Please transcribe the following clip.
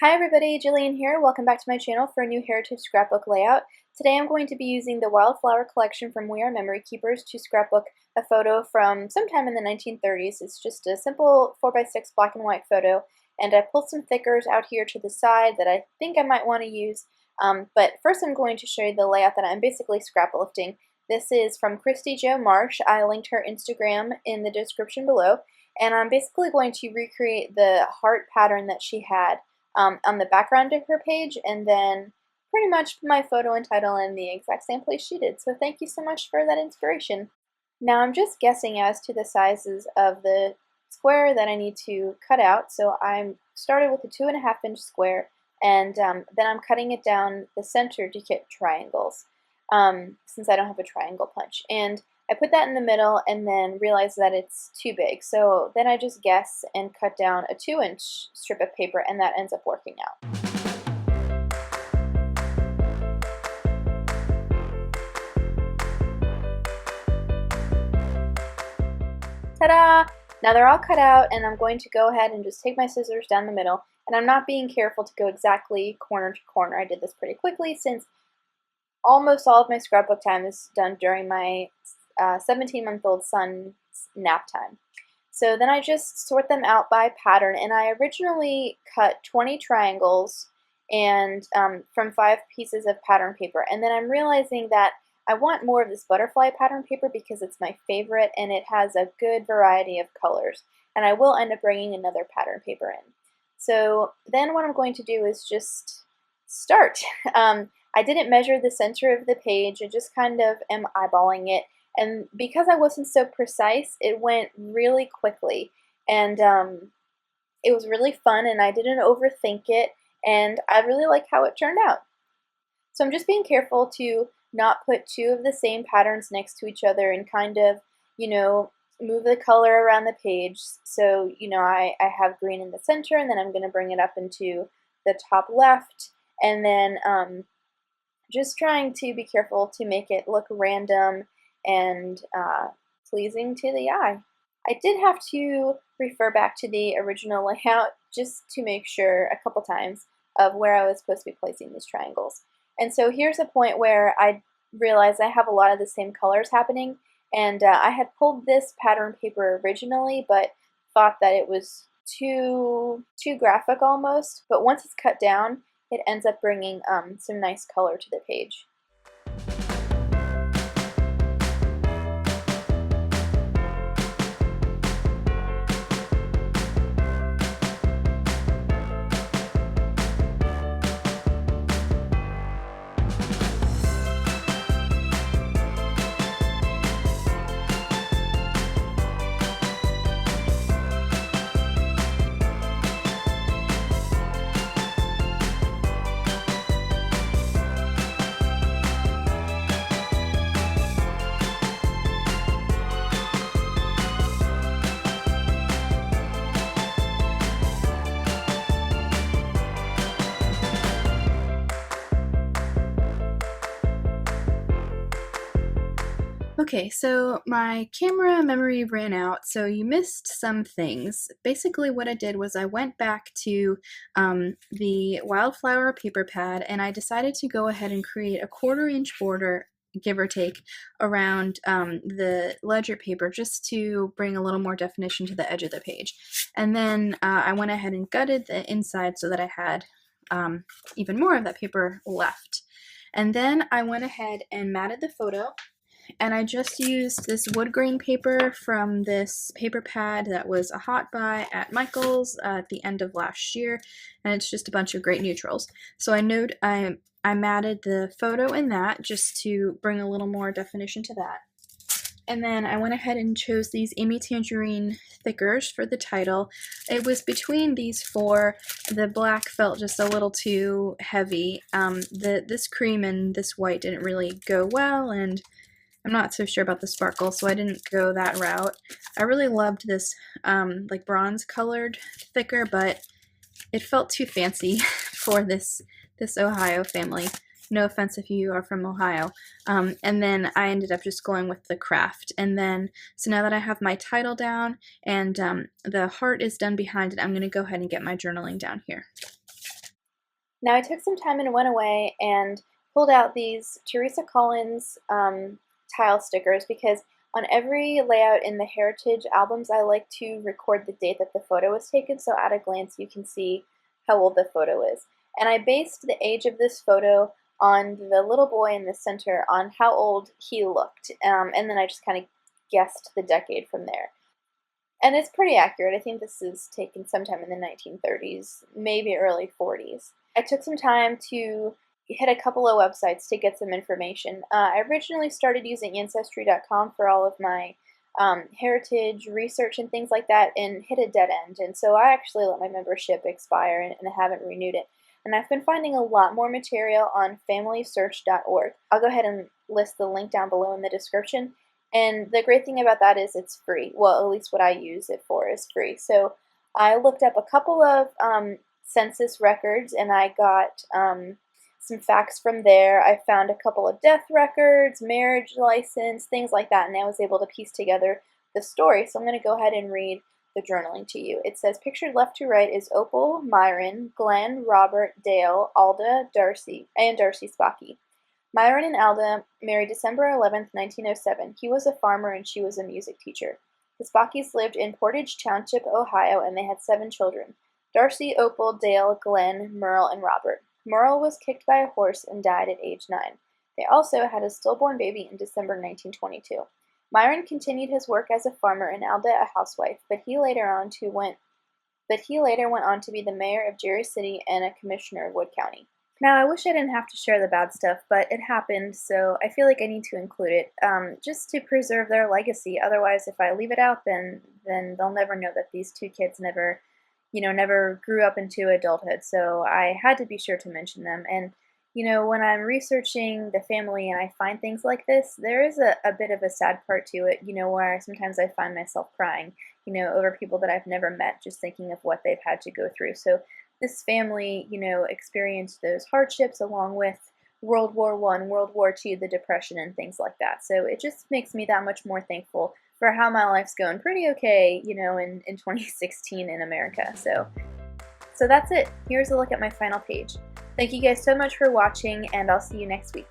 Hi everybody, Jillian here. Welcome back to my channel for a new heritage scrapbook layout. Today I'm going to be using the Wildflower collection from We Are Memory Keepers to scrapbook a photo from sometime in the 1930s. It's just a simple 4x6 black and white photo, and I pulled some thickers out here to the side that I think I might want to use. But first I'm going to show you the layout that I'm basically scraplifting. This is from Christy Jo Marsh. I linked her Instagram in the description below, and I'm basically going to recreate the heart pattern that she had on the background of her page, and then pretty much my photo and title in the exact same place she did. So thank you so much for that inspiration. Now I'm just guessing as to the sizes of the square that I need to cut out. So I started with a 2.5-inch square, and then I'm cutting it down the center to get triangles, since I don't have a triangle punch. And I put that in the middle and then realized that it's too big. So then I just guess and cut down a 2-inch strip of paper, and that ends up working out. Ta-da! Now they're all cut out, and I'm going to go ahead and just take my scissors down the middle, and I'm not being careful to go exactly corner to corner. I did this pretty quickly since almost all of my scrapbook time is done during my 17-month-old son's nap time. So then I just sort them out by pattern, and I originally cut 20 triangles and from 5 pieces of pattern paper, and then I'm realizing that I want more of this butterfly pattern paper because it's my favorite and it has a good variety of colors, and I will end up bringing another pattern paper in. So then what I'm going to do is just start. I didn't measure the center of the page, I just kind of am eyeballing it. And because I wasn't so precise, it went really quickly, and it was really fun, and I didn't overthink it, and I really like how it turned out. So I'm just being careful to not put 2 of the same patterns next to each other and kind of, move the color around the page. So, I have green in the center, and then I'm going to bring it up into the top left, and then just trying to be careful to make it look random and pleasing to the eye. I did have to refer back to the original layout just to make sure a couple times of where I was supposed to be placing these triangles. And so here's a point where I realized I have a lot of the same colors happening, and I had pulled this pattern paper originally but thought that it was too graphic almost, but once it's cut down it ends up bringing some nice color to the page. Okay, so my camera memory ran out, so you missed some things. Basically what I did was I went back to the Wildflower paper pad, and I decided to go ahead and create a 1/4-inch border, give or take, around the ledger paper just to bring a little more definition to the edge of the page. And then I went ahead and gutted the inside so that I had even more of that paper left. And then I went ahead and matted the photo, and I just used this wood grain paper from this paper pad that was a hot buy at Michael's at the end of last year, and it's just a bunch of great neutrals. So I matted the photo in that just to bring a little more definition to that. And then I went ahead and chose these Amy Tangerine thickers for the title. It was between these 4. The black felt just a little too heavy. This cream and this white didn't really go well, and I'm not so sure about the sparkle, so I didn't go that route. I really loved this like bronze colored thicker, but it felt too fancy for this Ohio family. No offense if you are from Ohio. And then I ended up just going with the craft. And then, so now that I have my title down and the heart is done behind it, I'm going to go ahead and get my journaling down here. Now I took some time and went away and pulled out these Teresa Collins tile stickers because on every layout in the Heritage albums I like to record the date that the photo was taken, so at a glance you can see how old the photo is. And I based the age of this photo on the little boy in the center, on how old he looked, and then I just kind of guessed the decade from there. And it's pretty accurate. I think this is taken sometime in the 1930s, maybe early 40s. I took some time to hit a couple of websites to get some information. I originally started using Ancestry.com for all of my heritage research and things like that, and hit a dead end. And so I actually let my membership expire, and I haven't renewed it. And I've been finding a lot more material on FamilySearch.org. I'll go ahead and list the link down below in the description. And the great thing about that is it's free. Well, at least what I use it for is free. So I looked up a couple of census records, and I got some facts from there. I found a couple of death records, marriage license, things like that, and I was able to piece together the story. So I'm going to go ahead and read the journaling to you. It says, pictured left to right is Opal, Myron, Glenn, Robert, Dale, Alda, Darcy, and Darcy Spackey. Myron and Alda married December 11, 1907. He was a farmer and she was a music teacher. The Spackeys lived in Portage Township, Ohio, and they had 7 children: Darcy, Opal, Dale, Glenn, Merle, and Robert. Merle was kicked by a horse and died at age 9. They also had a stillborn baby in December 1922. Myron continued his work as a farmer and Alda a housewife, but he later went on to be the mayor of Jerry City and a commissioner of Wood County. Now, I wish I didn't have to share the bad stuff, but it happened, so I feel like I need to include it, just to preserve their legacy. Otherwise, if I leave it out, then they'll never know that these 2 kids never grew up into adulthood. So I had to be sure to mention them. And when I'm researching the family and I find things like this, there is a bit of a sad part to it, where sometimes I find myself crying, over people that I've never met, just thinking of what they've had to go through. So this family, experienced those hardships along with World War I, World War II, the Depression, and things like that. So it just makes me that much more thankful for how my life's going pretty okay, in 2016 in America. So that's it. Here's a look at my final page. Thank you guys so much for watching, and I'll see you next week.